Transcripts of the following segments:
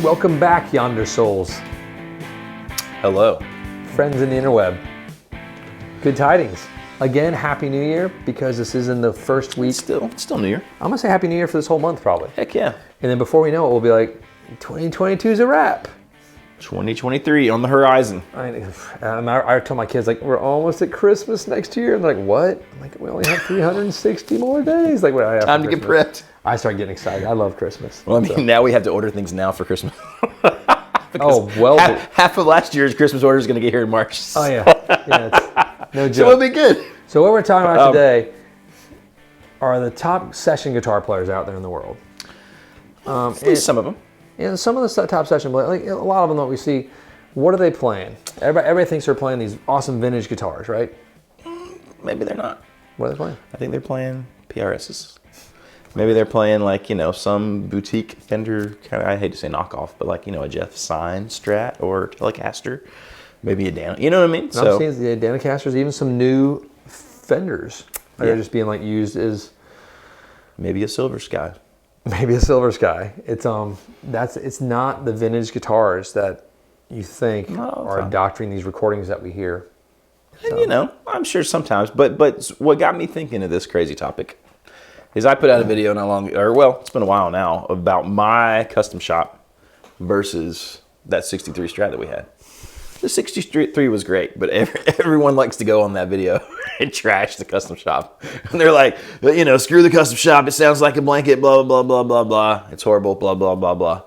Welcome back, yonder souls. Hello. Friends in the interweb. Good tidings. Again, Happy New Year, because this is in the first week. Still New Year. I'm going to say Happy New Year for this whole month, probably. Heck yeah. And then before we know it, we'll be like, 2022 is a wrap. 2023 on the horizon. I told my kids, like, we're almost at Christmas next year. And they're like, what? I'm like, we only have 360 more days. Like, what I have Time to get prepped. I start getting excited. I love Christmas. Well, I mean, now we have to order things now for Christmas. Half of last year's Christmas order is going to get here in March. Oh, yeah. It's no joke. So it'll be good. So what we're talking about today are the top session guitar players out there in the world. At least some of them. Yeah, some of the top session players, like a lot of them that we see, what are they playing? Everybody thinks they're playing these awesome vintage guitars, right? Maybe they're not. What are they playing? I think they're playing PRSs. Maybe they're playing like, some boutique Fender kind of, I hate to say knockoff, but like, a Jeff Sign Strat or Telecaster. Maybe a Dan, you know what I mean? I'm seeing the Danicasters, even some new Fenders that are just being like used as maybe a Silver Sky. Maybe a Silver Sky. It's not the vintage guitars that you think are doctoring these recordings that we hear. So. And I'm sure sometimes, but what got me thinking of this crazy topic is I put out a video it's been a while now, about my custom shop versus that 63 Strat that we had. The 63 was great, but everyone likes to go on that video and trash the custom shop. And they're like, screw the custom shop. It sounds like a blanket, blah, blah, blah, blah, blah. It's horrible, blah, blah, blah, blah.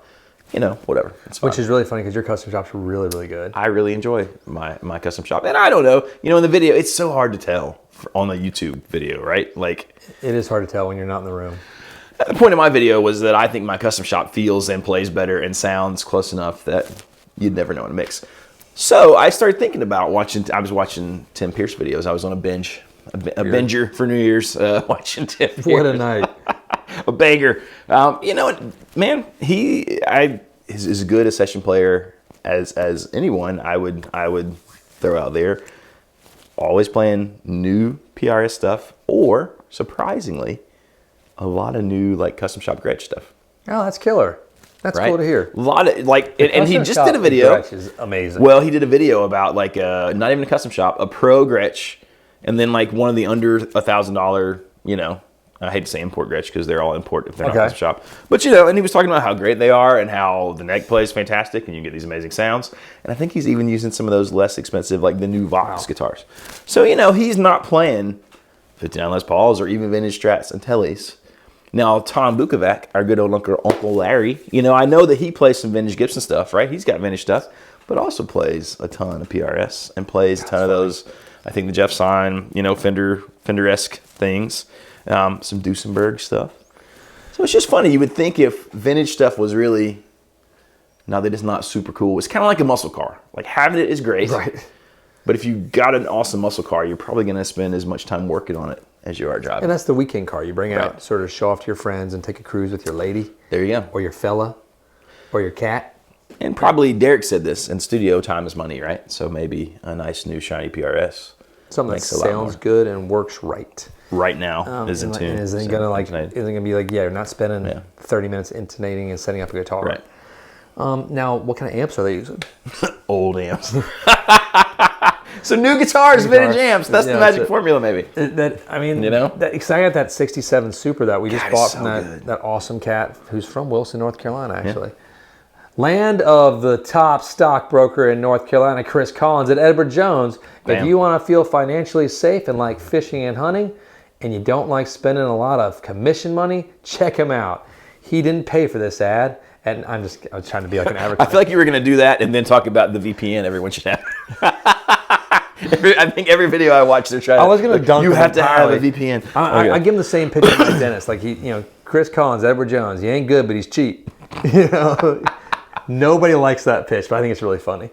Whatever. It's fine. Which is really funny because your custom shop's really, really good. I really enjoy my custom shop. And I don't know, in the video, it's so hard to tell on the YouTube video, right? Like, it is hard to tell when you're not in the room. The point of my video was that I think my custom shop feels and plays better and sounds close enough that you'd never know in a mix. So I started thinking about I was watching Tim Pierce videos. I was on a binge, a binger for New Year's, watching Tim Pierce. What a night. A banger. You know what, man, he's as good a session player as anyone I would throw out there. Always playing new PRS stuff, or surprisingly, a lot of new custom shop Gretsch stuff. Oh, that's killer. That's cool to hear. A lot of and he just did a video. Gretsch is amazing. Well, he did a video about not even a custom shop, a pro Gretsch, and then one of the under $1,000, I hate to say import Gretsch because they're all import if they're not custom shop. But and he was talking about how great they are and how the neck plays fantastic and you get these amazing sounds. And I think he's even using some of those less expensive, like the new Vox guitars. So, he's not playing 59 Les Pauls or even vintage Strats and Tellys. Now, Tom Bukovac, our good old Uncle Larry, I know that he plays some vintage Gibson stuff, right? He's got vintage stuff, but also plays a ton of PRS and plays a ton of those, I think the Jeff Sign, Fender-esque things, some Duesenberg stuff. So it's just funny. You would think if vintage stuff was really, now that it's not super cool, it's kind of like a muscle car. Like having it is great, right? But if you got an awesome muscle car, you're probably going to spend as much time working on it as you are driving. And that's the weekend car. You bring out, sort of show off to your friends and take a cruise with your lady. There you go. Or your fella. Or your cat. And probably Derek said this, in studio time is money, right? So maybe a nice new shiny PRS. Something that sounds good and works right. Right now is in tune. And isn't going to be like, you're not spending 30 minutes intonating and setting up a guitar. Right. Now, what kind of amps are they using? Old amps. So new guitars, vintage amps. That's the magic formula, maybe. Because I got that 67 Super that we just bought from that awesome cat who's from Wilson, North Carolina, actually. Yeah. Land of the top stockbroker in North Carolina, Chris Collins at Edward Jones. Bam. If you want to feel financially safe and like fishing and hunting, and you don't like spending a lot of commission money, check him out. He didn't pay for this ad. And I was trying to be like an advertiser. I feel like you were going to do that and then talk about the VPN everyone should have. I think every video I watch, they're trying. I was going to dunk. You have to have a VPN. I give him the same picture of my dentist. Like Chris Collins, Edward Jones. He ain't good, but he's cheap. Nobody likes that pitch, but I think it's really funny.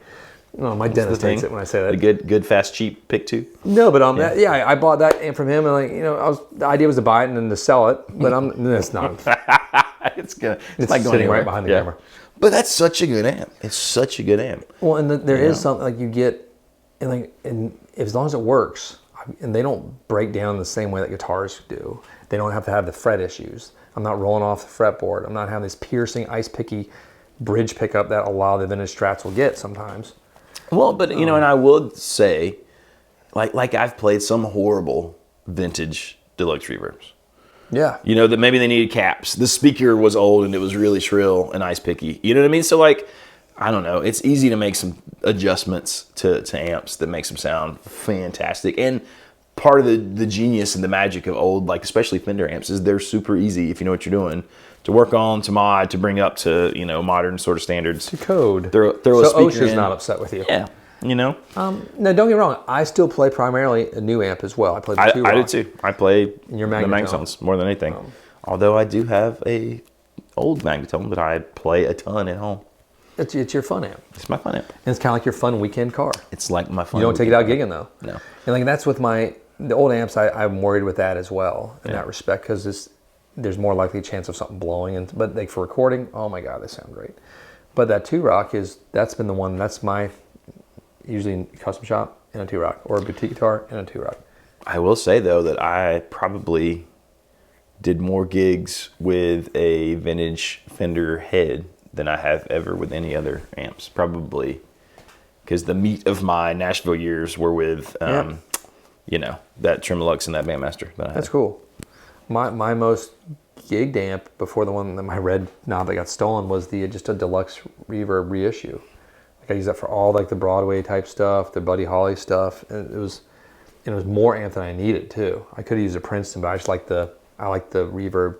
My dentist hates it when I say that. A good, fast, cheap pick too. No, but I bought that from him, and the idea was to buy it and then to sell it, but it's not. It's like going sitting right behind the camera. But that's such a good amp. It's such a good amp. Well, and there is something like you get, and as long as it works, and they don't break down the same way that guitars do. They don't have to have the fret issues. I'm not rolling off the fretboard. I'm not having this piercing, ice picky bridge pickup that a lot of the vintage Strats will get sometimes. Well, but and I would say, like I've played some horrible vintage deluxe reverbs. Yeah. That maybe they needed caps. The speaker was old and it was really shrill and ice picky. You know what I mean? So I don't know. It's easy to make some adjustments to amps that makes them sound fantastic. And part of the genius and the magic of old, especially Fender amps, is they're super easy if you know what you're doing to work on, to mod, to bring up to modern sort of standards. To code. Throw a speaker OSHA's in. not upset with you. Yeah. No, don't get me wrong. I still play primarily a new amp as well. I play the two. I do too. I play the Magnetones more than anything. Although I do have a old Magnetone that I play a ton at home. It's your fun amp. It's my fun amp. And it's kind of like your fun weekend car. It's like my fun. You don't take it out gigging though. No. And that's with the old amps. I'm worried with that as well in that respect because there's more likely chance of something blowing. But for recording, oh my God, they sound great. But that 2-Rock that's been the one. That's my usually custom shop and a 2-Rock, or a boutique guitar and a 2-Rock. I will say though that I probably did more gigs with a vintage Fender head than I have ever with any other amps. Probably because the meat of my Nashville years were with, that Tremolux and that Bandmaster. That's cool. My most gigged amp before the one that my red knob that got stolen was just a deluxe reverb reissue. I use that for all the Broadway type stuff, the Buddy Holly stuff, and it was more amp than I needed too. I could have used a Princeton, but I just like the reverb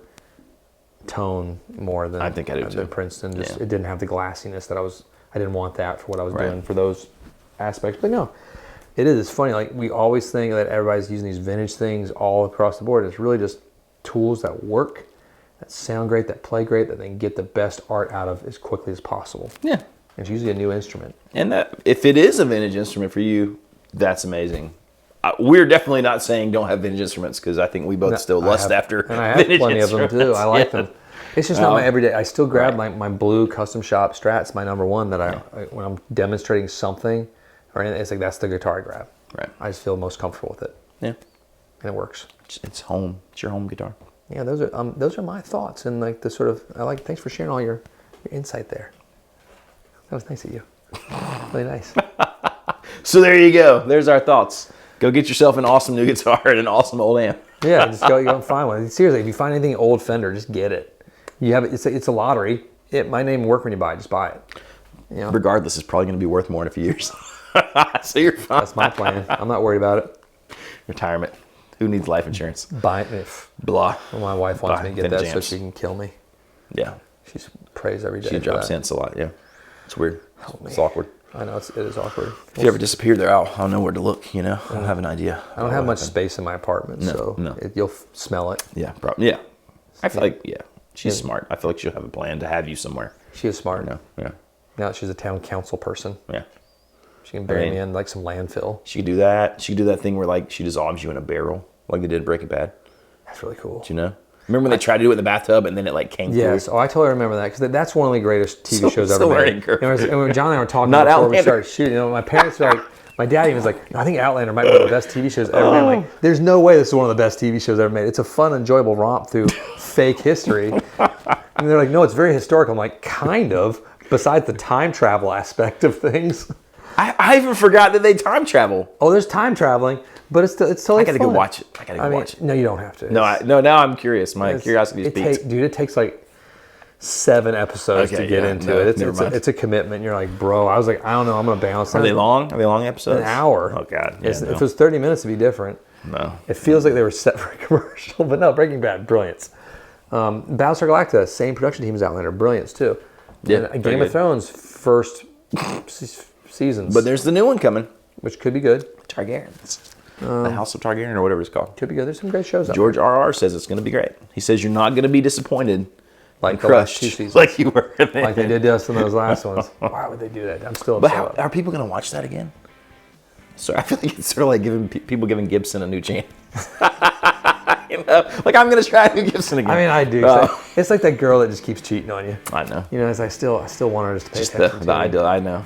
tone more than I think I do too. Princeton. It didn't have the glassiness that I didn't want that for what I was doing for those aspects. But no, it's funny. We always think that everybody's using these vintage things all across the board. It's really just tools that work, that sound great, that play great, that they can get the best art out of as quickly as possible. Yeah. It's usually a new instrument. And that if it is a vintage instrument for you, that's amazing. We're definitely not saying don't have vintage instruments because I think we both still lust after and I have plenty of them too. I like them. It's just not my everyday. I still grab my blue custom shop Strats, my number one, that I when I'm demonstrating something or anything, it's that's the guitar I grab. Right. I just feel most comfortable with it. Yeah. And it works. It's home. It's your home guitar. Yeah, those are my thoughts and the sort of thanks for sharing all your insight there. That was nice of you. Really nice. So there you go. There's our thoughts. Go get yourself an awesome new guitar and an awesome old amp. Yeah, just go and find one. Seriously, if you find anything old Fender, just get it. You have it. It's a lottery. It might not even work when you buy it. Just buy it. Regardless, it's probably going to be worth more in a few years. So you're fine. That's my plan. I'm not worried about it. Retirement. Who needs life insurance? Buy it. Blah. Well, my wife wants me to get that so she can kill me. Yeah. She prays every day. She drops hints a lot. Yeah. It's weird. It's awkward. I know it is awkward. If you ever disappear, there, I'll know where to look. I don't have an idea. I don't have much space in my apartment, you'll smell it. Yeah, probably. Yeah, I feel like she's smart. I feel like she'll have a plan to have you somewhere. She is smart. Yeah. Now she's a town council person. Yeah. She can bury me in some landfill. She could do that. She could do that thing where she dissolves you in a barrel, like they did in Breaking Bad. That's really cool. Do you know? Remember when they tried to do it in the bathtub and then it came through? Yes. Oh, I totally remember that because that's one of the greatest TV shows ever made. And when John and I were talking Not before Outlander. we started shooting, my parents were my dad even was like, I think Outlander might be one of the best TV shows ever made. I'm like, there's no way this is one of the best TV shows ever made. It's a fun, enjoyable romp through fake history. And they're like, no, it's very historical. I'm like, kind of, besides the time travel aspect of things. I even forgot that they time travel. Oh, there's time traveling, but it's totally I gotta go watch it. I gotta go watch it. No, you don't have to. No, now I'm curious. My curiosity is piqued. Dude, it takes 7 episodes to get into it. It's a commitment. You're like, bro, I was like, I don't know, I'm gonna balance that. Are they long? Are they long episodes? An hour. Oh God. Yeah, If it was 30 minutes, it'd be different. No. It feels like they were set for a commercial, but no, Breaking Bad, brilliance. Battlestar Galactica, same production team as Outlander, brilliance too. Yeah. And Game of Thrones, first seasons. But there's the new one coming. Which could be good. Targaryens. The House of Targaryen or whatever it's called. Could be good. There's some great shows out George R.R. says it's going to be great. He says you're not going to be disappointed. Like the crushed. last 2 seasons. Like you were. Like they did us in those last ones. Why would they do that? I'm still upset. But are people going to watch that again? So I feel like it's sort of like people giving Gibson a new chance. I'm going to try new Gibson again. I mean, I do. It's like that girl that just keeps cheating on you. I know. As I still want her to pay attention to the ideal. I know.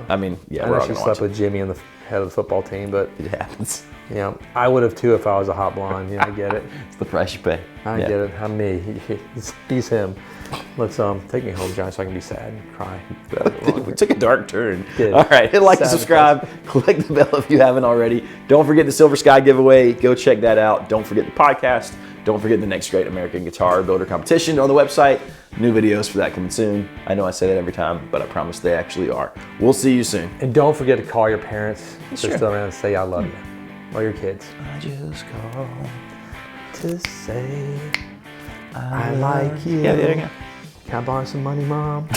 I mean, yeah, I know she slept with Jimmy and the head of the football team, but it happens. Yeah, I would have too if I was a hot blonde. I get it. It's the price you pay. I get it. I'm me. He's him. Let's take me home, John, so I can be sad and cry. We took a dark turn. All right, hit like and subscribe. Click the bell if you haven't already. Don't forget the Silver Sky giveaway. Go check that out. Don't forget the podcast. Don't forget the next Great American Guitar Builder Competition on the website. New videos for that coming soon. I know I say that every time, but I promise they actually are. We'll see you soon. And don't forget to call your parents. If they're still around, and say I love you. Or your kids. I just call to say I like you. Yeah, there you go. Can I borrow some money, Mom?